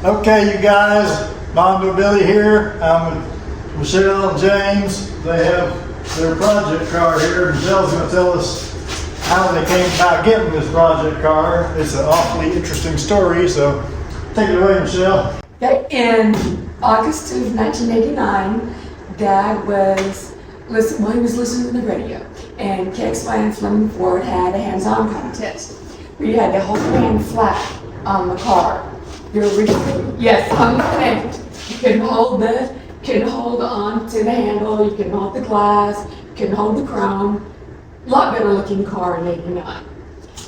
Okay, you guys, Mondo Billy here. I'm with Michelle and James. They have their project car here. Michelle's going to tell us how they came about getting this project car. It's an awfully interesting story, so take it away, Michelle. In August of 1989, Dad was he was listening to the radio, and KXY and Fleming Ford had a hands-on contest where you had to hold your hand flat on the car. Your original, yes, on the thing. You couldn't hold on to the handle, you couldn't hold the glass, you couldn't hold the chrome. A lot better looking car in '89.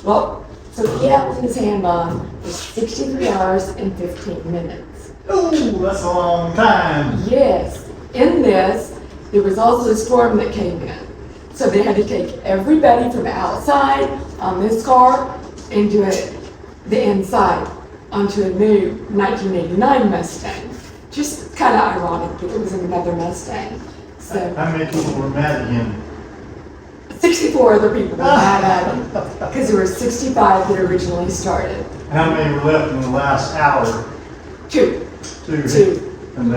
Well, so he had his hand on for 63 hours and 15 minutes. Ooh, that's a long time. Yes. In this, there was also a storm that came in. So they had to take everybody from outside on this car into the inside onto a new 1989 Mustang. Just kind of ironic that it was another Mustang. So How many people were mad at him? 64 other people were mad at him because there were 65 that originally started. How many were left in the last hour? Two. And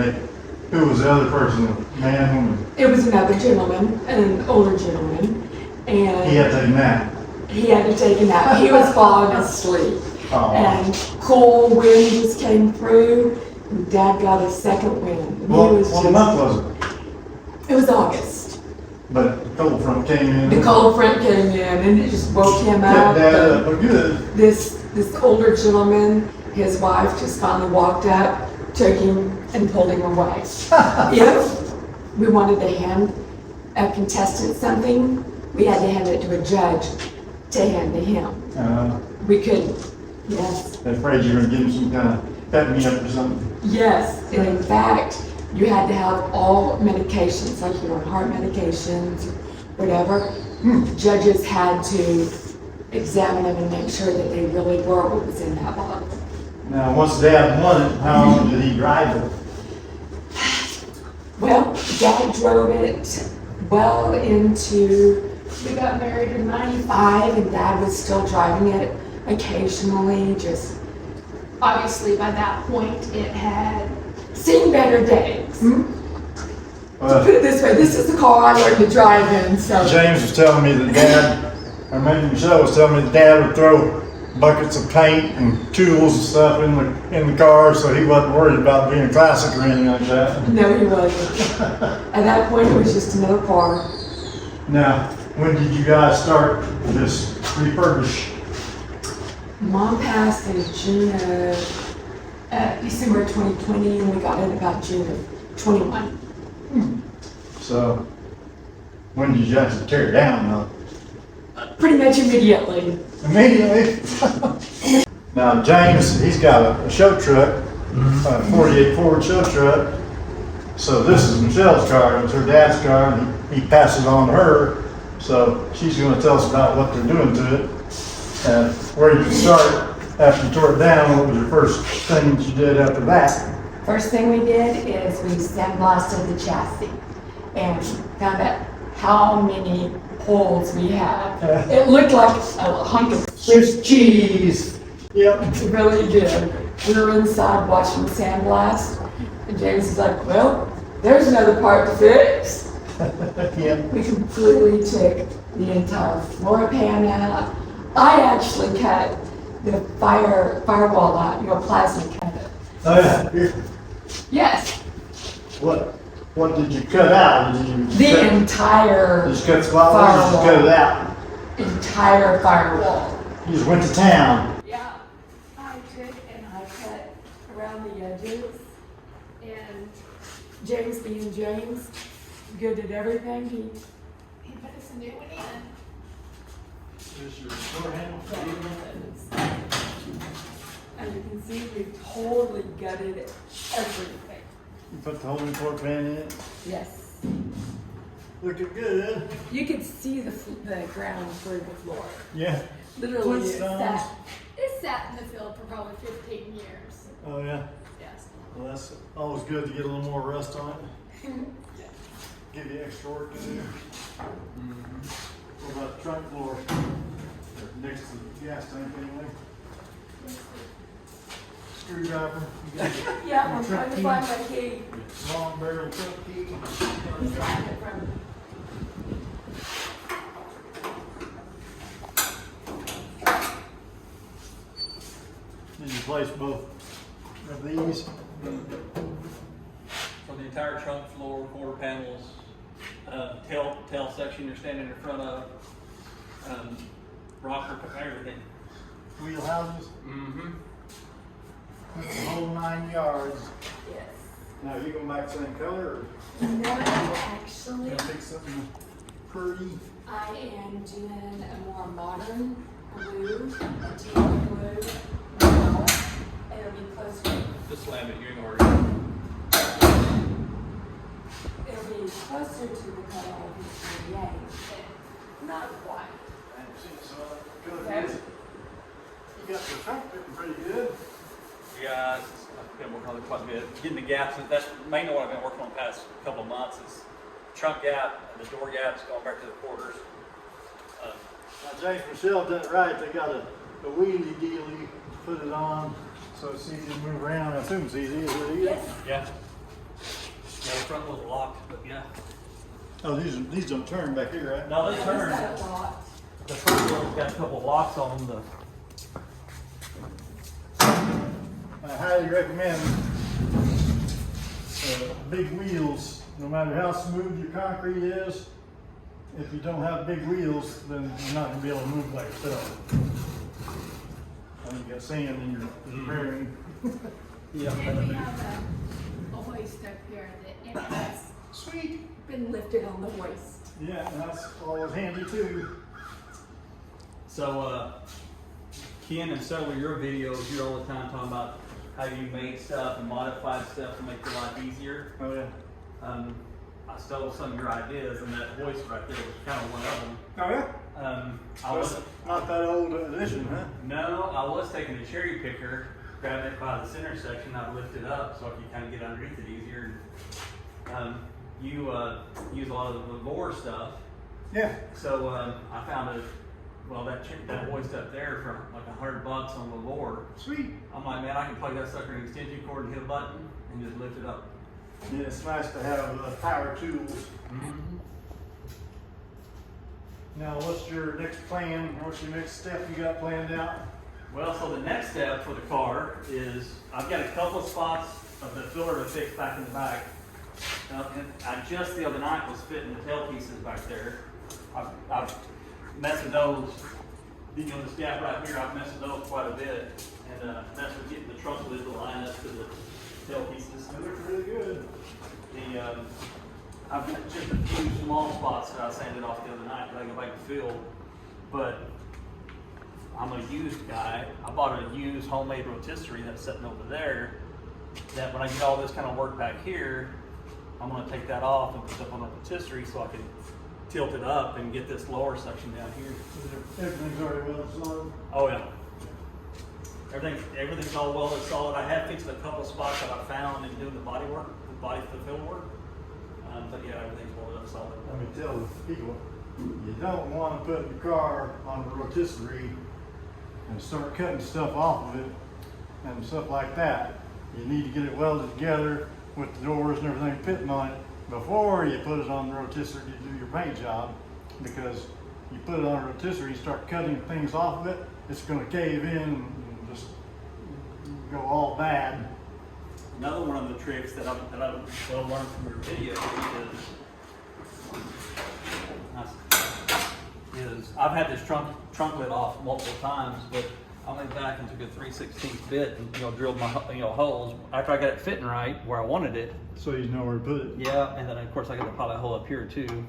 who was the other person? Man, woman? It was another gentleman, an older gentleman, and He had to take a nap. he had to take a nap. He was falling asleep. Oh. And cool wind just came through, and Dad got a second wind. And What month was it? It was August. But the cold front came in. The cold front came in, and it just woke him Kept up. Dad up, but good. This older gentleman, his wife just finally walked up, took him, and pulled him away. If we wanted to hand a contestant something, we had to hand it to a judge to hand to him. We couldn't. Yes. They're afraid you were going to give him some kind of pep-me-up or something. Yes, and in fact, you had to have all medications, like heart medications, whatever. Judges had to examine them and make sure that they really were what was in that bottle. Now, once Dad won it, how long did he drive it? Well, Dad drove it well into, we got married in '95, and Dad was still driving it occasionally, just Obviously, by that point, it had seen better days. To Well, put it this way, this is the car I learned to drive in, so. James was telling me that Dad, or maybe Michelle was telling me that Dad would throw buckets of paint and tools and stuff in the car, so he wasn't worried about being a classic or anything like that. No, he wasn't. At that point, it was just another car. Now, when did you guys start this refurbish? Mom passed in December 2020, and we got it about June of 21. So, when did you have to tear it down, though? Pretty much immediately. Immediately. Now, James, he's got a show truck, a 48 Ford show truck. So this is Michelle's car. It was her dad's car, and he passes it on to her. So she's going to tell us about what they're doing to it and where you can start after you tore it down. What was your first thing that you did after that? First thing we did is we sandblasted the chassis and found out how many holes we had. It looked like a hunk of Swiss cheese. Yep. It really did. We were inside watching the sandblast, and James was like, well, there's another part to fix. Yep. We completely took the entire floor pan out. I actually cut the firewall out, plasma cut it. Oh yeah. Here. Yes, What did you cut out? Did you the entire just cut squat? Just cut it out. entire firewall. You just went to town. Yeah, I took and I cut around the edges, and James being James, good at everything, he put us a new one in. Here's your door handle. As you can see, we've totally gutted everything. You put the whole new floor pan in it. Yes. Looking good. You could see the ground through the floor. Yeah. Literally, Flintstones. it sat in the field for probably 15 years. Oh yeah. Yes. Well, that's always good to get a little more rust on it. Give you extra work to do. What about the trunk floor? Next to the gas tank anyway. screwdriver. You got your Yeah, I'm truck trying to key, find my key. long barrel truck key. He's lying in front of me. Did you place both of these? So the entire trunk floor, quarter panels, tail section you're standing in front of, rocker, everything. Wheel houses? Mm-hmm. The whole 9 yards. Yes. Now, you going back to the same color or No, actually, gonna pick something pretty? I am doing a more modern blue, a teal blue, now. It'll be closer, Just slam it, you ain't gonna worry. it'll be closer to the color of the 38, but not quite. I haven't seen some good. Okay. You got the trunk fitting pretty good. Yeah, I've been working on it quite a bit. Getting the gaps, that's mainly what I've been working on the past couple of months is trunk gap and the door gaps going back to the quarters. Now, James Michelle done it right. They got a wheelie dealie, put it on, so it's easy to move around. I assume it's easy, is it easy? Yes. Yeah. Yeah, the front was locked, but yeah. Oh, these don't turn back here, right? No, they It's turn. got a lot. The front one's got a couple of locks on them. I highly recommend big wheels. No matter how smooth your concrete is, if you don't have big wheels, then you're not gonna be able to move by yourself. And you got sand in your bearing. Yeah. And we have a hoist up here that it has Sweet. Been lifted on the hoist. Yeah, and that's always handy too. So, Ken, in several of your videos, you're all the time talking about how you made stuff and modified stuff to make your life easier. Oh yeah. I stole some of your ideas, and that hoist right there was kind of one of them. Oh yeah. I was Not that old edition, huh? no, I was taking a cherry picker, grabbing it by the center section, I'd lift it up so I could kind of get underneath it easier. You use a lot of the Vore stuff, Yeah. so I found that hoist up there for like $100 on the Vore. Sweet. I'm like, man, I can plug that sucker in an extension cord and hit a button and just lift it up. Yeah, it's nice to have power tools. Now, what's your next plan? What's your next step you got planned out? Well, so the next step for the car is I've got a couple of spots of the filler to fix back in the back. And I just the other night was fitting the tail pieces back there. I've messed with those. You know, this gap right here, I've messed with those quite a bit. And messed with getting the trunk lid to line up to the tail pieces. They look really good. I've got just a few small spots that I sanded off the other night that I go back and fill. But I'm a used guy. I bought a used homemade rotisserie that's sitting over there. That when I get all this kind of work back here, I'm going to take that off and put it up on a rotisserie so I can tilt it up and get this lower section down here. Everything's already well solid. Oh yeah. Everything's all welded solid. I have fixed a couple spots that I found in doing the body work, the body fulfill work. But yeah, everything's welded up solid. Let me tell people, you don't want to put your car on a rotisserie and start cutting stuff off of it and stuff like that. You need to get it welded together with the doors and everything fitting on it before you put it on the rotisserie to do your paint job, because you put it on a rotisserie and start cutting things off of it, it's going to cave in and just go all bad. Another one of the tricks that I learned from your video is I've had this trunk lid off multiple times, but I went back and took a 3/16 bit and drilled my holes after I got it fitting right where I wanted it. So you know where to put it. Yeah, and then of course I got the pilot hole up here too,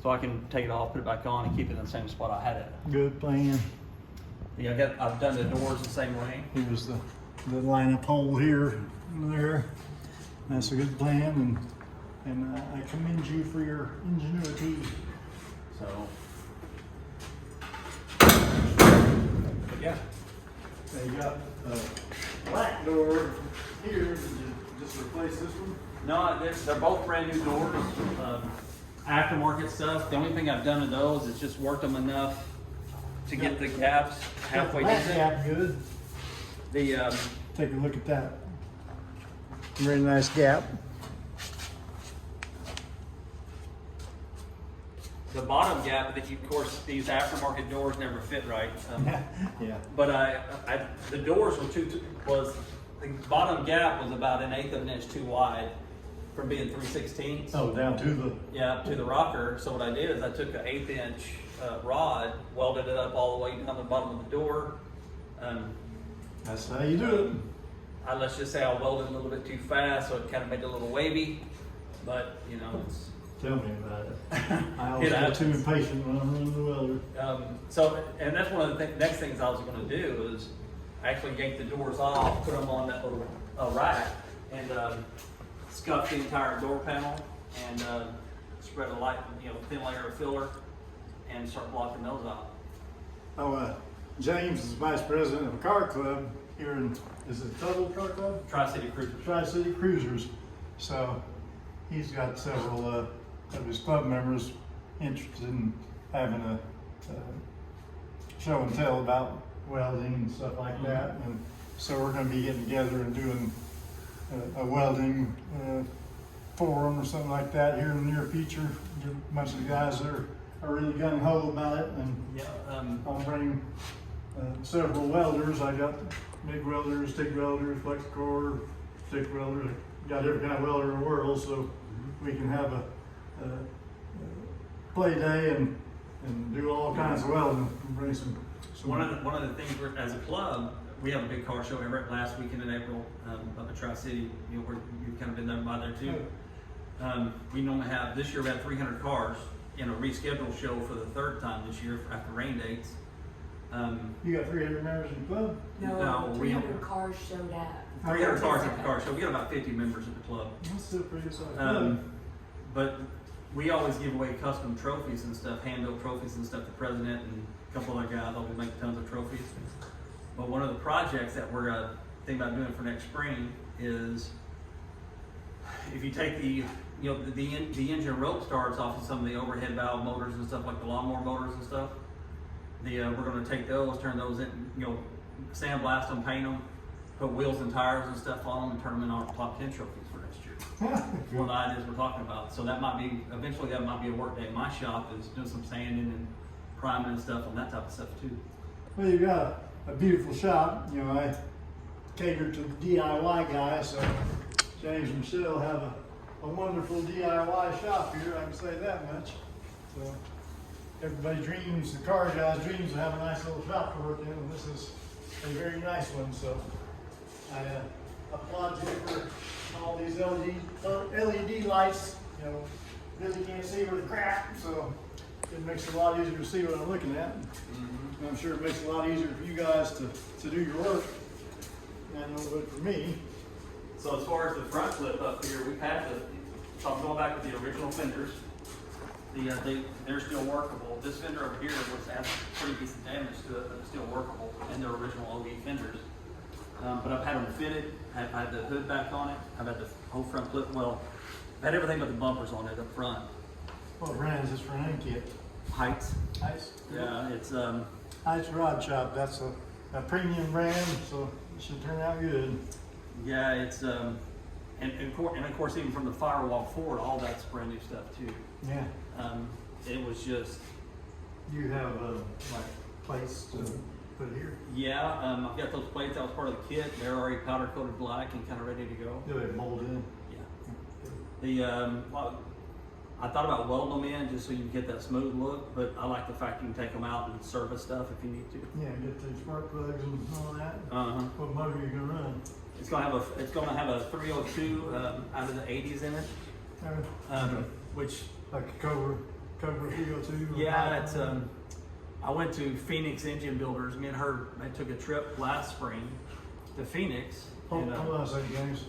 so I can take it off, put it back on, and keep it in the same spot I had it. Good plan. Yeah, I've done the doors the same way. Here's the lineup hole here and there. That's a good plan, and I commend you for your ingenuity. So, but yeah. Now you got a black door here. Did you just replace this one? No, they're both brand new doors, aftermarket stuff. The only thing I've done to those is just worked them enough to get the gaps halfway Got the decent. back gap good. take a look at that. Very nice gap. The bottom gap that you, of course, these aftermarket doors never fit right. Yeah. But the doors were the bottom gap was about 1/8 of an inch too wide from being 3/16. Oh, down to the. Yeah, to the rocker. So what I did is I took an 1/8 inch rod, welded it up all the way down the bottom of the door. That's how you do it. Let's just say I welded a little bit too fast, so it kind of made it a little wavy. But you know, it's. Tell me about it. I always get too impatient when I'm running the welder. And that's one of the next things I was going to do is actually yank the doors off, put them on that little rack, and scuff the entire door panel, and spread a light, thin layer of filler, and start blocking those out. Oh, James is vice president of a car club here in, is it Total Car Club? Tri-City Cruisers. Tri-City Cruisers. So he's got several of his club members interested in having a show and tell about welding and stuff like that. And so we're going to be getting together and doing a welding forum or something like that here in the near future. Get a bunch of the guys that are really gung-ho about it. And I'll bring several welders. I got MIG welders, TIG welders, flex core, stick welders. Got every kind of welder in the world, so we can have a play day and do all kinds of welding and bring some. One of the things as a club, we have a big car show every last weekend in April up at Tri-City. Where you've kind of been there by there too. We normally have, this year we had 300 cars in a rescheduled show for the 3rd time this year after rain dates. You got 300 members in the club? No, we 300 cars showed up. 300 cars at the car show. We got about 50 members at the club. That's still pretty good. But we always give away custom trophies and stuff, hand-built trophies and stuff. The president and a couple other guys will make tons of trophies. But one of the projects that we're thinking about doing for next spring is if you take the engine rope starts off of some of the overhead valve motors and stuff, like the lawnmower motors and stuff. We're going to take those, turn those in, sandblast them, paint them, put wheels and tires and stuff on them, and turn them into our top 10 trophies for next year. One of the ideas we're talking about. So that might be, eventually that might be a work day in my shop, is doing some sanding and priming and stuff on that type of stuff too. Well, you got a beautiful shop. I cater to the DIY guys, so James and Michelle have a wonderful DIY shop here, I can say that much. So everybody dreams, the car guys dreams of having a nice little shop to work in, and this is a very nice one. So I applaud you for all these LED lights. Really can't see where the crap, so it makes it a lot easier to see what I'm looking at. And I'm sure it makes it a lot easier for you guys to do your work. And a little bit for me. So as far as the front clip up here, we've had so I'm going back with the original fenders. They're still workable. This fender over here has pretty decent damage to it, but it's still workable, and they're original OE fenders. But I've had them fitted. I've had the hood back on it. I've had the whole front clip. Well, I've had everything but the bumpers on it up front. What brand is this front end kit? Heights. Heights? Yeah, it's Heights Rod Shop. That's a premium brand, so it should turn out good. yeah, it's and of course even from the firewall forward, all that's brand new stuff too. Yeah. It was just. You have like plates to put here? Yeah, I've got those plates. That was part of the kit. They're already powder coated black and kind of ready to go. Do they mold in? Yeah. I thought about welding them in just so you can get that smooth look, but I like the fact you can take them out and service stuff if you need to. Yeah, get the spark plugs and all that. What motor are you gonna run? It's gonna have a 302 out of the 80s in it, which Like a Cobra 302? yeah, it's I went to Phoenix Engine Builders. Me and her, I took a trip last spring to Phoenix. Hold on a second, James.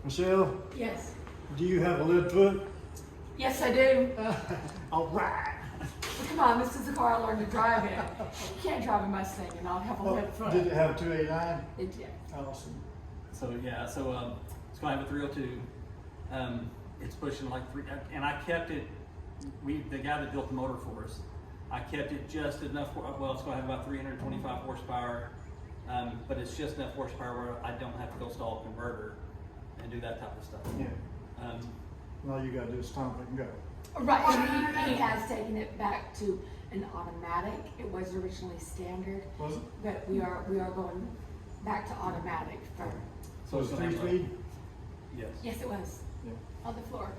Michelle, Yes. do you have a lead foot? Yes, I do. All right. Well, come on, this is the car I learned to drive in. You can't drive a Mustang and not have a lead foot. Did it have a 289? It did. Awesome. So yeah, it's gonna have a 302. It's pushing like 3, and I kept it. The guy that built the motor for us, I kept it just enough. Well, it's gonna have about 325 horsepower, But it's just enough horsepower where I don't have to go stall a converter and do that type of stuff. Yeah. Um, All you gotta do is stomp it and go. Right, and he has taken it back to an automatic. It was originally standard, Was it? but we are going back to automatic for, So it's it's gonna 3-speed? Yes. yes, it was, Yeah. on the floor.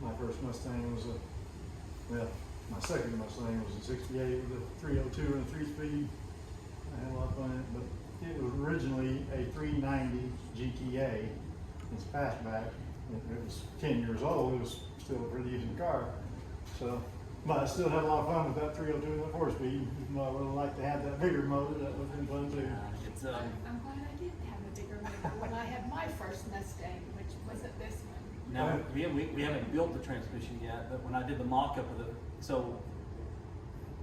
My first Mustang was my second Mustang was a 68 with a 302 and a 3-speed. I had a lot of fun in it, but it was originally a 390 GTA. It's fastback. It was 10 years old. It was still a pretty decent car. So, but I still had a lot of fun with that 302 and the 4-speed. Even though I would have liked to have that bigger motor, that would have been fun too. It's I'm glad I did have a bigger motor when I had my first Mustang, which wasn't this one. now we haven't built the transmission yet, but when I did the mock-up of so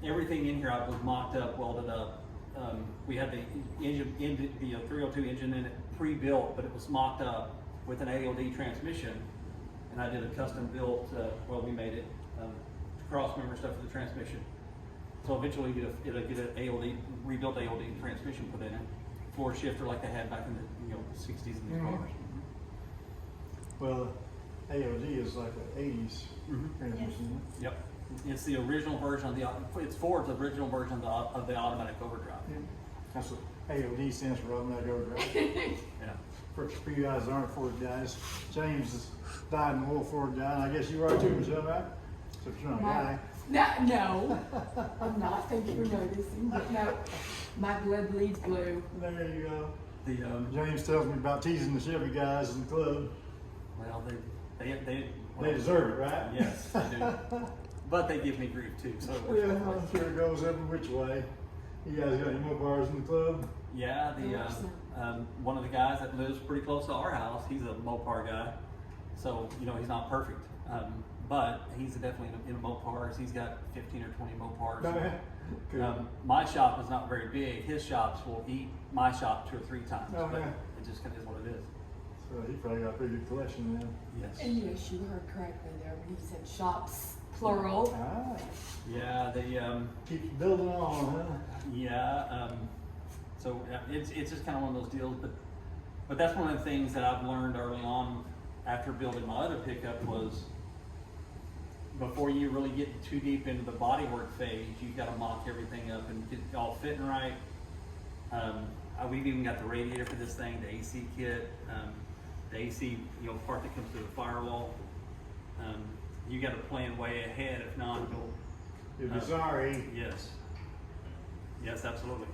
everything in here I was mocked up, welded up. We had the engine, the 302 engine in it pre-built, but it was mocked up with an AOD transmission, and I did a custom built. We made it cross member stuff for the transmission. So eventually it'll get an AOD rebuilt AOD transmission put in it, floor shifter like they had back in the 60s in these cars. Well, AOD is like an 80s Mhm. transmission. Yep, it's the original version of it's Ford's original version of the automatic overdrive. Yeah. That's what AOD stands for, automatic overdrive. Yeah. For you guys that aren't Ford guys, James is dyed in the wool Ford guy, and I guess you are too, Michelle, right? So if you're not a guy. No, I'm not, thank you for noticing, but no, my blood bleeds blue. There you go. The James tells me about teasing the Chevy guys in the club. well, They deserve it, right? Yes, they do. But they give me grief too. So Yeah, I'm sure it goes every which way. You guys got any Mopars in the club? yeah, one of the guys that lives pretty close to our house, he's a Mopar guy. So he's not perfect, but he's definitely in Mopars. He's got 15 or 20 Mopars. Okay. Good. My shop is not very big. His shops will eat my shop 2 or 3 times. Oh, but yeah. it just kind of is what it is. So he probably got a pretty good collection then. Yes. And yes, you heard correctly there when he said shops, plural. Ah, Yeah, keeps building on, huh? yeah. So it's just kind of one of those deals. But that's one of the things that I've learned early on after building my other pickup was before you really get too deep into the bodywork phase, you've got to mock everything up and get it all fitting right. We've even got the radiator for this thing, the AC kit, the AC part that comes through the firewall. You got to plan way ahead. If not, You'll be sorry. Yes. Yes, absolutely.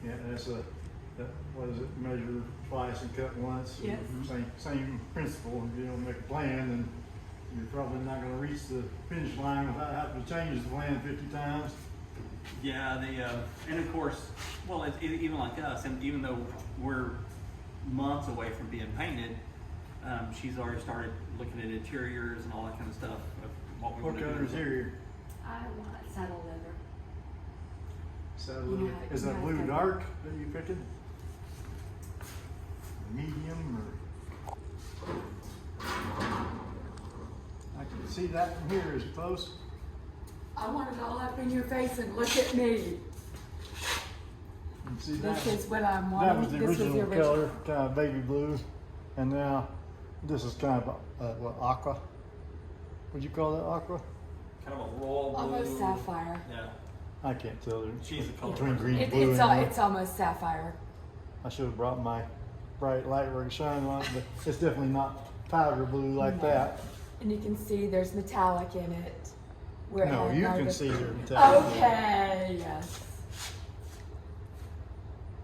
Yeah, that's what is it? Measure twice and cut once. Yes. Same principle. If you don't make a plan, then you're probably not going to reach the finish line without having to change the plan 50 times. Yeah, and of course, well, even like us, and even though we're months away from being painted, she's already started looking at interiors and all that kind of stuff. Of what we What want to kind do. of interior? I want saddle leather. So Yeah, is that yeah, blue okay. dark that you picking? Medium or? I can see that from here. Is it close? I want it all up in your face and look at me. You can see This that. is what I'm That was wanting. the This was original color, kind of baby blue, and now this is kind of what, aqua? Would you call that aqua? Kind of a royal blue. Almost sapphire. Yeah. I can't tell the She's a color between person. green and blue. It's almost sapphire. I should have brought my bright light ring shine on it, but it's definitely not powder blue like No. that. And you can see there's metallic in it. Where it No, had you neither- can see your metallic. Okay, yes.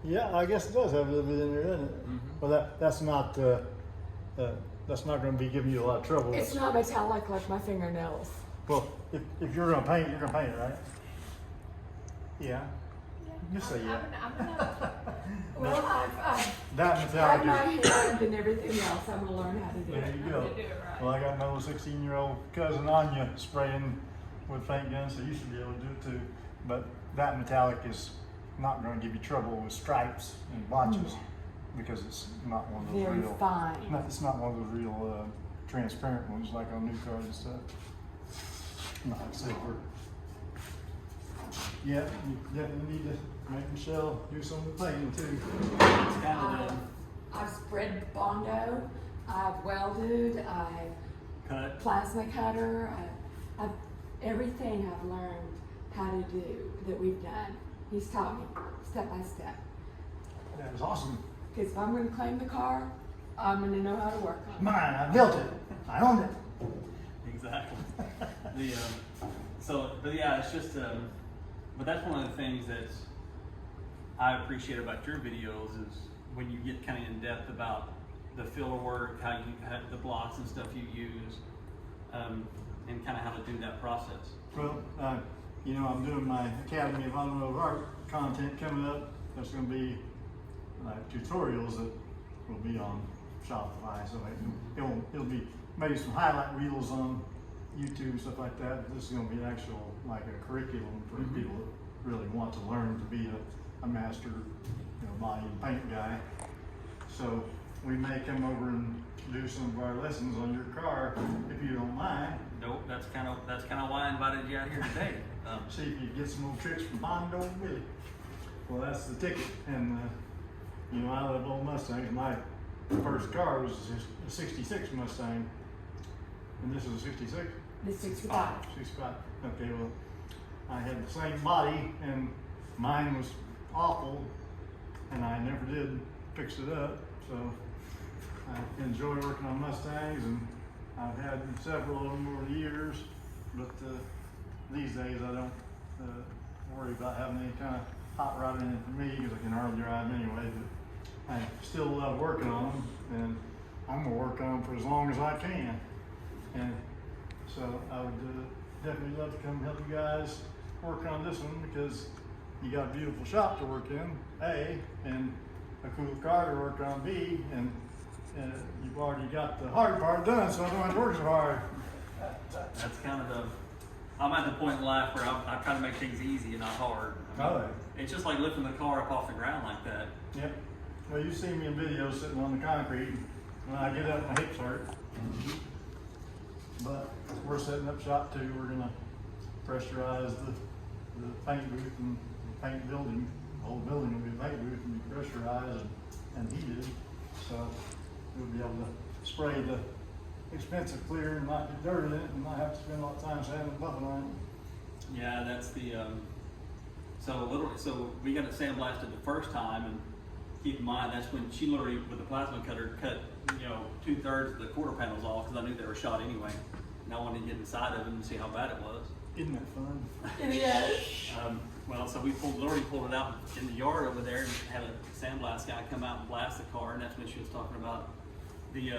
Yeah, I guess it does have a little bit in there, doesn't it? Mhm. Well, that's not going to be giving you a lot of trouble. It's not metallic like my fingernails. Well, if you're going to paint, you're going to paint it, right? Yeah. Just say yeah. I'm gonna, Well, I've That had my metallic. hand and everything else. I'm gonna learn how to do There it. you I'm go. gonna do it right. Well, I got my little 16-year-old cousin Anya spraying with paint guns, so you should be able to do it too. But that metallic is not going to give you trouble with stripes and blotches because it's not one of those Very real. fine. It's not one of those real transparent ones like on new cars and stuff. Not silver. Yeah, you definitely need to make Michelle do some of the painting too. It's kind of I've spread Bondo, I've welded, I've cut. plasma cutter, I've everything I've learned how to do that we've done. He's taught me step by step. That was awesome. Because if I'm going to claim the car, I'm going to know how to work on it. Mine, I built it. I owned it. Exactly. But yeah, it's just, but that's one of the things that I appreciate about your videos is when you get kind of in depth about the filler work, how the blocks and stuff you use, and kind of how to do that process. Well, you know, I'm doing my Academy of Automotive Art content coming up. There's going to be like tutorials that will be on Shopify, so it'll be maybe some highlight reels on YouTube and stuff like that. But this is going to be an actual like a curriculum for people that really want to learn to be a master, you know, body and paint guy. So we may come over and do some of our lessons on your car if you don't mind. Nope, that's kind of why I invited you out here today. See if you get some old tricks from Bondo and Billy. Well, that's the ticket. And you know, I love old Mustangs. My first car was a '66 Mustang, and this is a '66. The 65. 65. Okay, well, I had the same body, and mine was awful, and I never did fix it up. So I enjoy working on Mustangs, and I've had several of them over the years. But these days, I don't worry about having any kind of hot rod in it for me because I can hardly drive anyway. But I still love working on them, and I'm gonna work on them for as long as I can. And so I would definitely love to come help you guys work on this one because you got a beautiful shop to work in, A, and a cool car to work on, B, and you've already got the hard part done, so I don't have to work so hard. That's kind of I'm at the point in life where I try to make things easy and not hard. It's just like lifting the car up off the ground like that. Yep. Well, you see me in videos sitting on the concrete. When I get up, my hips hurt. But we're setting up shop too. We're gonna pressurize the paint booth and the paint building. The whole building will be a paint booth and be pressurized and heated. So we'll be able to spray the expensive clear and not get dirt in it and not have to spend a lot of time sanding and buffing on it. Yeah, that's the so we got it sandblasted the first time, and keep in mind that's when she literally with the plasma cutter cut 2/3 of the quarter panels off because I knew they were shot anyway, and I wanted to get inside of them and see how bad it was. Isn't that fun? Yes. Well, so we literally pulled it out in the yard over there and had a sandblast guy come out and blast the car, and that's when she was talking about the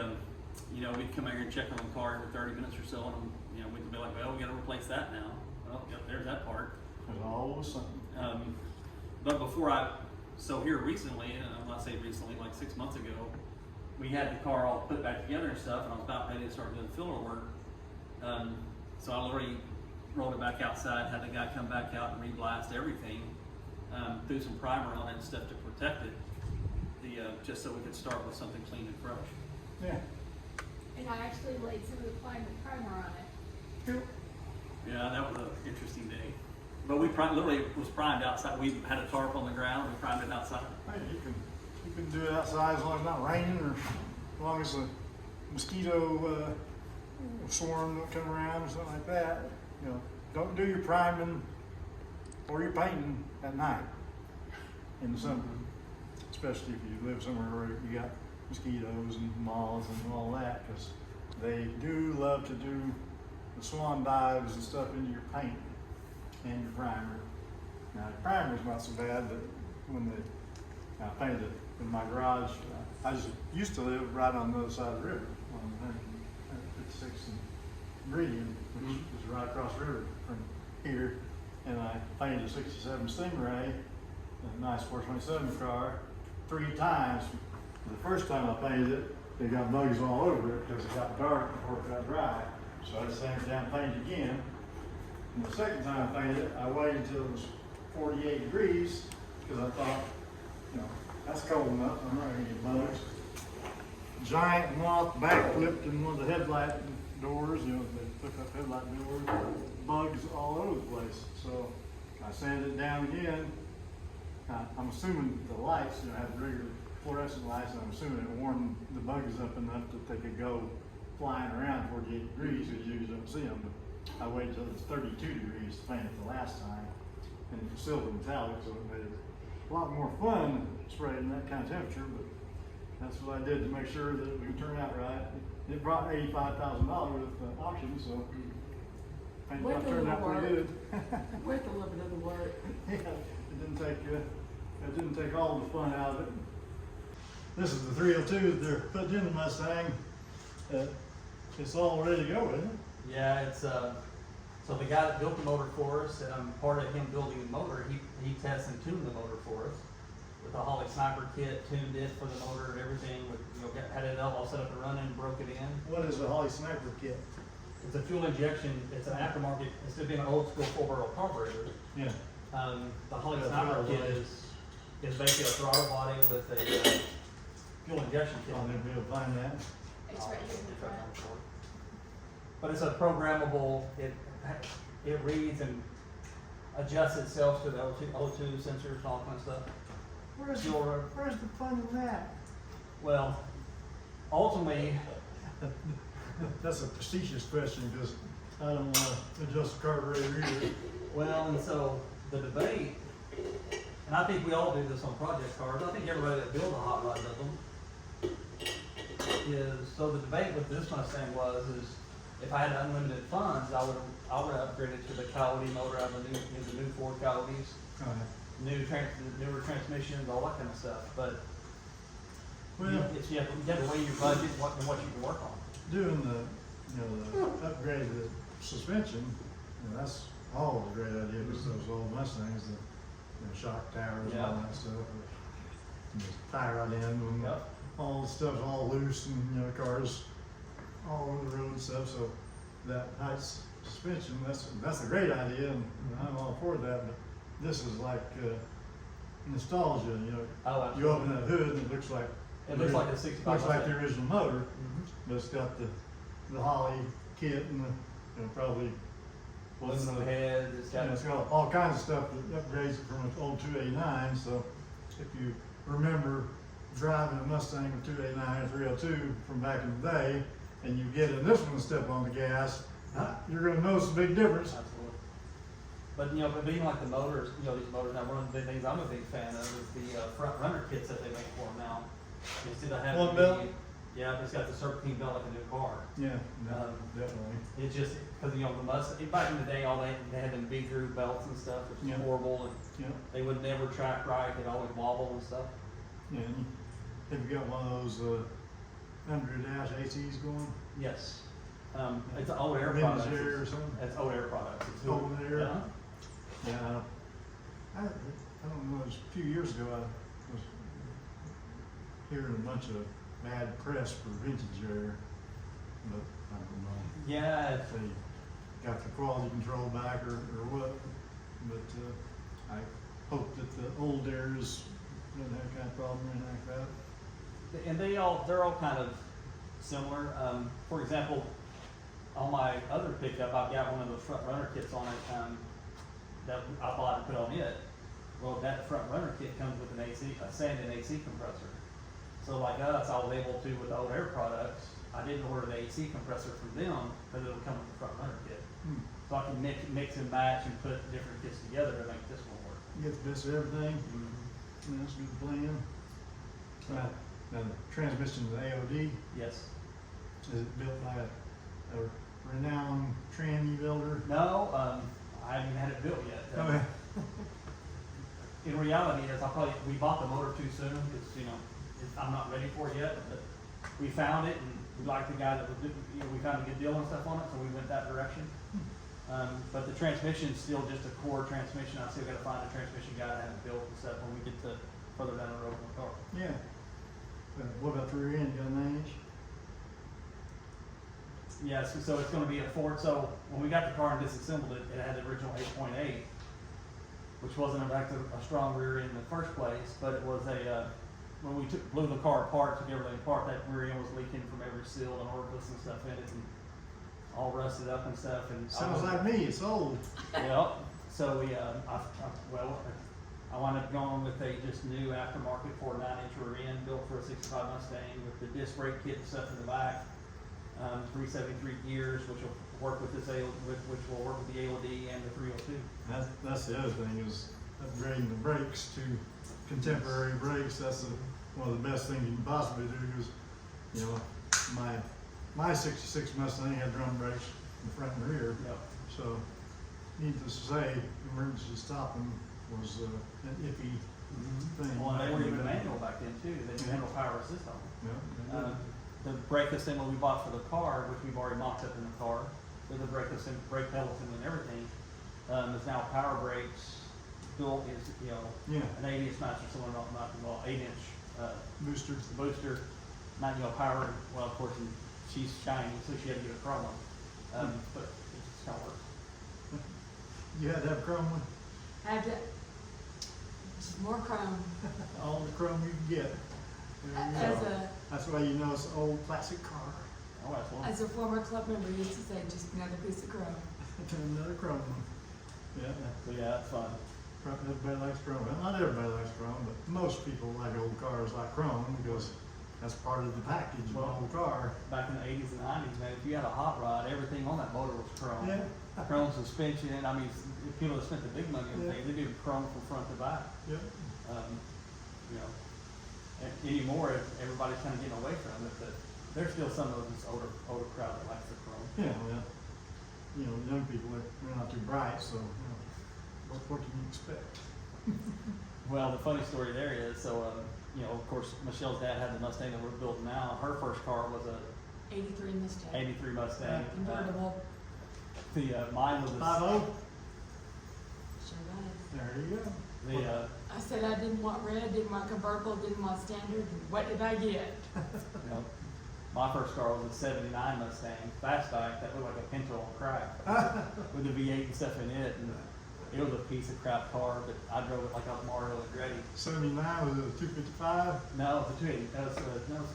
we'd come out here and check on the car every 30 minutes or so, and we'd be like, well, we got to replace that now. Well, yep, there's that part. There's always something. But so here recently, and I'm not saying recently, like 6 months ago, we had the car all put back together and stuff, and I was about ready to start doing filler work. So I literally rolled it back outside, had the guy come back out and re-blast everything, threw some primer on it and stuff to protect it, just so we could start with something clean and fresh. Yeah. And I actually laid some of the primer on it. Cool. Yeah, that was an interesting day. But we literally was primed outside. We had a tarp on the ground. We primed it outside. Hey, you can do it outside as long as it's not raining or as long as the mosquito swarm don't come around or something like that. Don't do your priming or your painting at night in the summer, especially if you live somewhere where you got mosquitoes and moths and all that, because they do love to do the swan dives and stuff into your paint and your primer. Now, the primer's not so bad, but when I painted it in my garage, I just used to live right on the other side of the river, on 156th and Meridian, which is right across the river from here, and I painted a 67 Stingray, a nice 427 car, 3 times. The first time I painted it, it got bugs all over it because it got dark before it got dry. So I sanded it down and painted it again. And the second time I painted it, I waited until it was 48 degrees because I thought, that's cold enough, I'm not gonna get bugs. Giant moth backflipped in one of the headlight doors, they hook up headlight doors, bugs all over the place. So I sanded it down again. I'm assuming the lights, have regular fluorescent lights, and I'm assuming it warmed the bugs up enough that they could go flying around 48 degrees, because you usually don't see them. But I waited till it was 32 degrees to paint it the last time, and it was silver metallic, so it made it a lot more fun spraying that kind of temperature. But that's what I did to make sure that it would turn out right. It brought $85,000 with the auction, so paint job turned out pretty good. Worth a little bit of the work. Yeah, it didn't take all the fun out of it. This is the 302 that they're putting in the Mustang. It's all ready to go, isn't it? Yeah, it's so the guy that built the motor for us, and part of him building the motor, he tests and tuned the motor for us with a Holly Sniper kit, tuned it for the motor and everything. With had it all set up and running, broke it in. What is a Holly Sniper kit? It's a fuel injection. It's an aftermarket. Instead of being an old school 4-barrel carburetor, Yeah. the Holly Sniper kit is basically a throttle body with a fuel injection kit. I'll never be able to find that. It's right here in the front. But it's a programmable. It reads and adjusts itself to the O2 sensors and all kind of stuff. Where's the fun in that? Well, ultimately, That's a facetious question, because I don't want to adjust the carburetor either. well, and so the debate, and I think we all do this on project cars. I think everybody that builds a hot rod does them. So the debate with this Mustang is if I had unlimited funds, I would upgrade it to the Coyote motor. I have the new Ford Coyotes, newer transmissions, all that kind of stuff. But Well, you have to weigh your budget and what you can work on. doing the upgrade of the suspension, that's always a great idea, because those old Mustangs, the shock towers and all Yeah. that stuff, and just tie right in when Yep. all the stuff's all loose, and the cars all over the road and stuff. So that height suspension, that's a great idea, and I'm all for that. But this is like nostalgia, Oh, You absolutely. open that hood and it looks like It looks like a 65. looks like the original motor, Mhm. but it's got the Holly kit and probably Aluminum heads. it's got all kinds of stuff that upgrades it from an old 289. So if you remember driving a Mustang with 289 or 302 from back in the day, and you get in this one and step on the gas, you're going to notice a big difference. Absolutely. But but being like the motors, these motors now, one of the big things I'm a big fan of is the front runner kits that they make for them now. Instead of having One belt? Yeah, it's got the serpentine belt like a new car. Yeah, definitely. It's just because the Mustang back in the day, all they had them big groove belts and stuff, which was Yeah. horrible, and Yeah, they would never track right. They'd always wobble and stuff. yeah. And have you got one of those under dash ACs going? Yes. It's an old air Vintage product. Air or something? It's old air products. It's Old Air? Yeah. Yeah, I don't know, it was a few years ago, I was hearing a bunch of bad press for vintage air, but I don't know Yeah. if they got the quality control back or what, but I hope that the old airs doesn't have that kind of problem or anything like that. And they're all kind of similar. For example, on my other pickup, I've got one of the front runner kits on it that I bought and put on it. Well, that front runner kit comes with a sand-in AC compressor. So like us, I was able to, with the old air products, I didn't order the AC compressor from them because it would come with the front runner kit. So I can mix and match and put different kits together to make this one work. Get the best of everything, that's a good plan. Now the transmission, the AOD, Yes. is it built by a renowned tranny builder? No, I haven't even had it built yet. Okay. In reality, we bought the motor too soon because I'm not ready for it yet. But we found it and we liked the guy that was we found a good deal and stuff on it, so we went that direction. But the transmission is still just a core transmission. I still got to find a transmission guy to have it built and stuff when we get to further down the road in the car. Yeah. What about the rear end? You got a 9-inch? Yes, so it's going to be a Ford. So when we got the car and disassembled it, it had the original 8.8, which wasn't a strong rear end in the first place, but it was when we blew the car apart, took everything apart, that rear end was leaking from every seal and orifice and stuff in it, and all rusted up and stuff. And Sounds like me, it's old. Yeah. So we, I wound up going with a just new aftermarket 9-inch rear end built for a 65 Mustang with the disc brake kit and stuff in the back. 373 gears, which will work with this which will work with the AOD and the 302. That's the other thing is upgrading the brakes to contemporary brakes. That's one of the best things you can possibly do because, you know, my 66 Mustang had drum brakes in the front and rear. Yep. So, needless to say, emergency stopping was an iffy thing. Well, they were even manual back then too. They didn't handle power assist on them. Yeah, The brake assembly we bought for the car, which we've already mocked up in the car, with the brake pedal assembly and everything, is now power brakes. Built is, you know, Yeah. an 8-inch master cylinder, not well, 8-inch booster. booster, not, you know, power. Well, of course, and she's shiny, so she had to get a chrome one. But it just kind of works. You had to have chrome one? Had to, just more chrome. All the chrome you can get. There you As go. a, That's why you know it's an old classic car. Oh, that's one. as a former club member used to say, just another piece of chrome. Another chrome one. Yeah. So yeah, that's fun. Everybody likes chrome. Well, not everybody likes chrome, but most people like old cars like chrome because that's part of the package of an old car. Back in the 80s and 90s, man, if you had a hot rod, everything on that motor was chrome. Yeah. Chrome suspension. I mean, if people that spent the big money on Yeah. things, they do chrome from front to back. Yep. You know, and anymore, everybody's kind of getting away from it, but there's still some of this older crowd that likes the chrome. Yeah, well, you know, young people, they're not too bright, so, you know, what can you expect? Well, the funny story there is, so, you know, of course, Michelle's dad had the Mustang that we're building now. Her first car was a 83 Mustang. 83 Mustang. Convertible. Mine was a, 5-0? Sure was. There you go. I said I didn't want red, didn't want convertible, didn't want standard. What did I get? you know, my first car was a 79 Mustang fastback that looked like a Pinto on crack with the V8 and stuff in it. And it was a piece of crap car, but I drove it like I was Mario Andretti. 79 was it a 255? No, it was a 280. It was a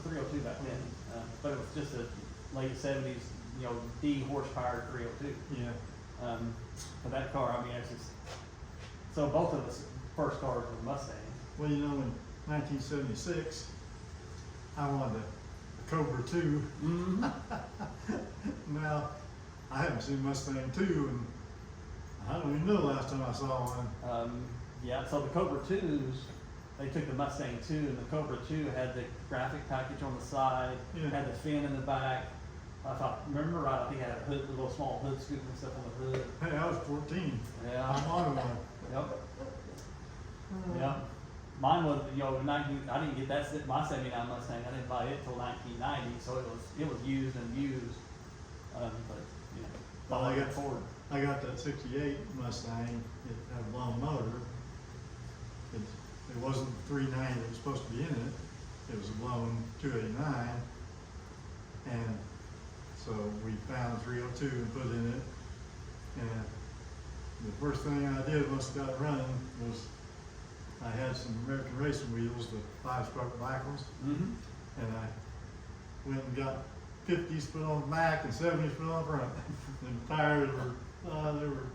302 back then. But it was just a late 70s, you know, D horsepower 302. Yeah. But that car, I mean, it's just, so both of us first cars were Mustangs. Well, you know, in 1976, I wanted a Cobra 2. Now, I haven't seen Mustang 2, and I don't even know the last time I saw one. Yeah, so the Cobra 2s, they took the Mustang 2, and the Cobra 2 had the graphic package on the side, Yeah. had the fin in the back. If I remember right, I think it had a hood, a little small hood scoop and stuff on the hood. Hey, I was 14. Yeah. I wanted one. Yep. Yep. Mine was, you know, I didn't get that, my 79 Mustang, I didn't buy it till 1990, so it was used and used. But, you know, Well, I got forward. I got that 68 Mustang. It had a blown motor. It wasn't the 390 that was supposed to be in it. It was a blown 289. And so we found a 302 and put in it. And the first thing I did once I got it running was I had some American racing wheels, the 5-stroke black ones. Mm-hmm. And I went and got 50s put on the back and 70s put on the front. And the tires were, they were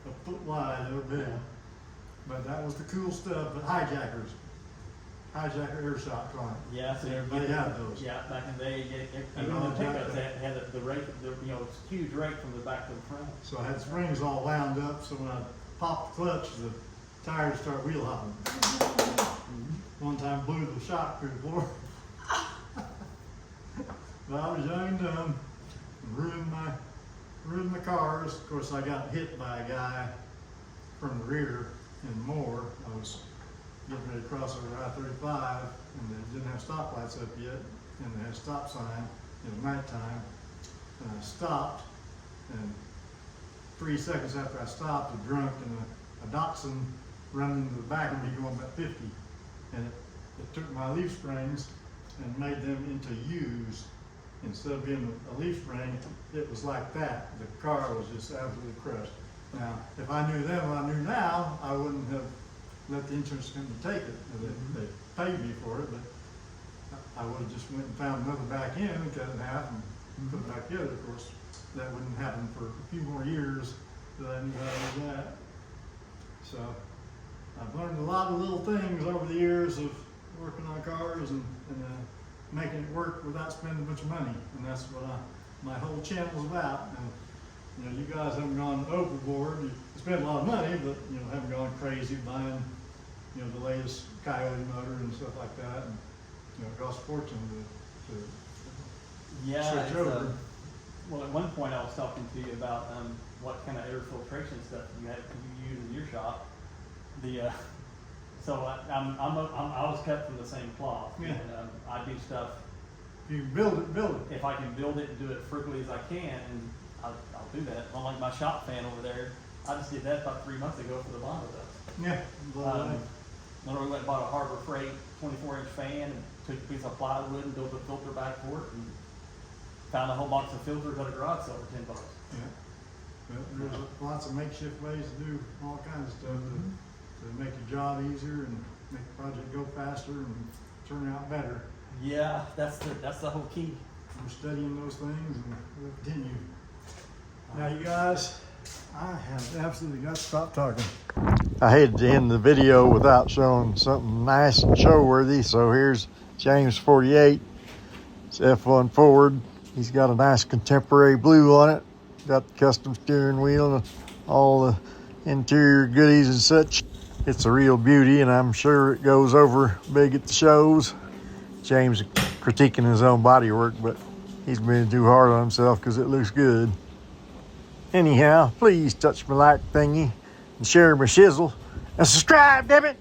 a foot wide, they were big. But that was the cool stuff, but hijacker air shock on it. Yeah, so Everybody had those. Yeah, back in the day, And even all the pickups that. had the rake, you know, huge rake from the back to the front. So I had springs all wound up, so when I popped the clutch, the tires start wheel hopping. One time blew the shock through the floor. But I was young and dumb, and ruined the cars. Of course, I got hit by a guy from the rear in Moore. I was getting ready to cross over I-35, and they didn't have stoplights up yet, and they had a stop sign. It was nighttime, and I stopped, and 3 seconds after I stopped, a drunk and a Datsun running into the back of me going about 50, and it took my leaf springs and made them into U's. Instead of being a leaf spring, it was like that. The car was just absolutely crushed. Now, if I knew then what I knew now, I wouldn't have let the insurance company take it. They paid me for it, but I would have just went and found another back end and cut it in half and put it back together. Of course, that wouldn't happen for a few more years that I knew how to do that. So I've learned a lot of little things over the years of working on cars and making it work without spending a bunch of money. And that's what my whole channel is about. And, you know, you guys haven't gone overboard. You spend a lot of money, but, you know, haven't gone crazy buying, you know, the latest Coyote motor and stuff like that. And, you know, it costs a fortune to Yeah, switch it's, over. well, at one point I was talking to you about what kind of air filtration stuff you use in your shop. So I was cut from the same cloth. Yeah. And I do stuff. If you build it. If I can build it and do it frugally as I can, and I'll do that. Unlike my shop fan over there, I just did that about 3 months ago for the Bondo dust. Yeah. Literally went and bought a Harbor Freight 24-inch fan and took a piece of plywood and built a filter back for it, and found a whole box of filters at a garage sale for $10. Yeah. Well, there's lots of makeshift ways to do all kinds of stuff to make your job easier and make the project go faster and turn out better. Yeah, that's the whole key. We're studying those things and we'll continue. Now you guys, I have absolutely got to stop talking. I hated to end the video without showing something nice and show-worthy, so here's James 48. It's F1 Ford. He's got a nice contemporary blue on it. Got the custom steering wheel and all the interior goodies and such. It's a real beauty, and I'm sure it goes over big at the shows. James critiquing his own bodywork, but he's been too hard on himself because it looks good. Anyhow, please touch my like thingy and share my shizzle and subscribe, damn it!